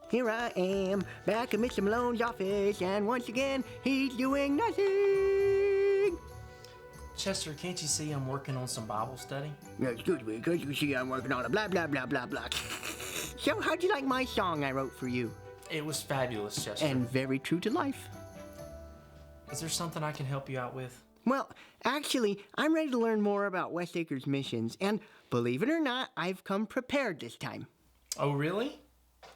Here I am, back at Mr. Malone's office, and once again, he's doing nothing. Chester, can't you see I'm working on some Bible study? Excuse me, can't you see I'm working on a blah, blah, blah, blah, blah. So, how'd you like my song I wrote for you? It was fabulous, Chester. And very true to life. Is there something I can help you out with? Well, actually, I'm ready to learn more about West Acres missions, and believe it or not, I've come prepared this time. Oh, really?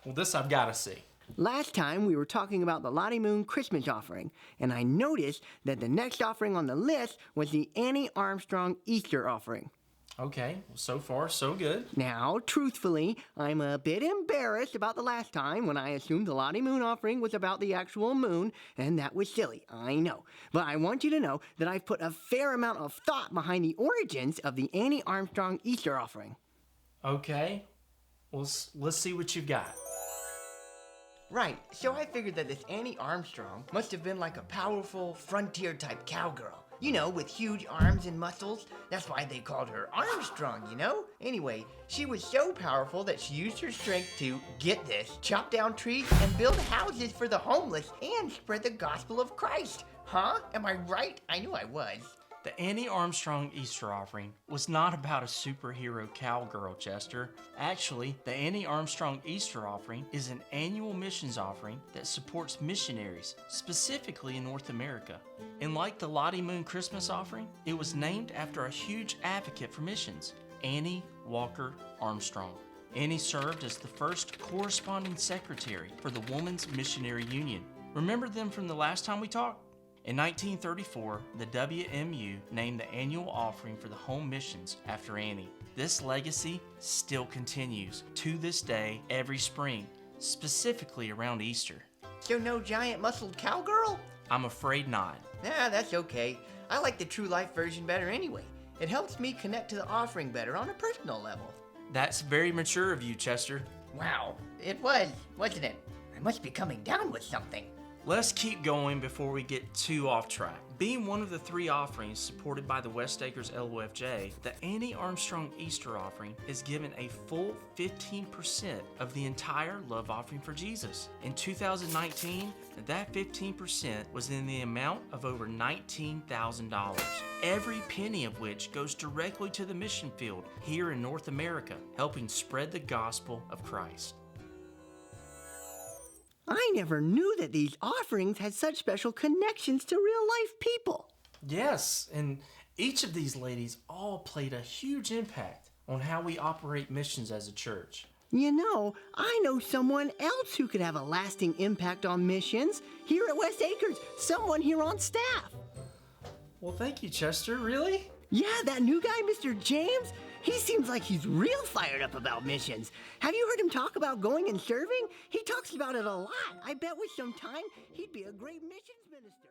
Well, this I've got to see. Last time we were talking about the Lottie Moon Christmas offering, and I noticed that the next offering on the list was the Annie Armstrong Easter Offering. Okay, well, so far, so good. Now, truthfully, I'm a bit embarrassed about the last time when I assumed the Lottie Moon offering was about the actual moon, and that was silly, I know. But I want you to know that I've put a fair amount of thought behind the origins of the Annie Armstrong Easter Offering. Okay, well, let's see what you've got. Right, so I figured that this Annie Armstrong must have been like a powerful frontier-type cowgirl. You know, with huge arms and muscles. That's why they called her Armstrong, you know? Anyway, she was so powerful that she used her strength to, get this, chop down trees and build houses for the homeless and spread the gospel of Christ. Huh? Am I right? I knew I was. The Annie Armstrong Easter Offering was not about a superhero cowgirl, Chester. Actually, the Annie Armstrong Easter Offering is an annual missions offering that supports missionaries, specifically in North America. And like the Lottie Moon Christmas Offering, it was named after a huge advocate for missions, Annie Walker Armstrong. Annie served as the first corresponding secretary for the Women's Missionary Union. Remember them from the last time we talked? In 1934, the WMU named the annual offering for the home missions after Annie. This legacy still continues to this day every spring, specifically around Easter. So no giant muscled cowgirl? I'm afraid not. Nah, that's okay. I like the true life version better anyway. It helps me connect to the offering better on a personal level. That's very mature of you, Chester. Wow, it was, wasn't it? I must be coming down with something. Let's keep going before we get too off track. Being one of the 3 offerings supported by the West Acres LOFJ, the Annie Armstrong Easter Offering is given a full 15% of the entire love offering for Jesus. In 2019, that 15% was in the amount of over $19,000, every penny of which goes directly to the mission field here in North America, helping spread the gospel of Christ. I never knew that these offerings had such special connections to real-life people. Yes, and each of these ladies all played a huge impact on how we operate missions as a church. You know, I know someone else who could have a lasting impact on missions here at West Acres, someone here on staff. Well, thank you, Chester. Really? Yeah, that new guy, Mr. James, he seems like he's real fired up about missions. Have you heard him talk about going and serving? He talks about it a lot. I bet with some time, he'd be a great missions minister.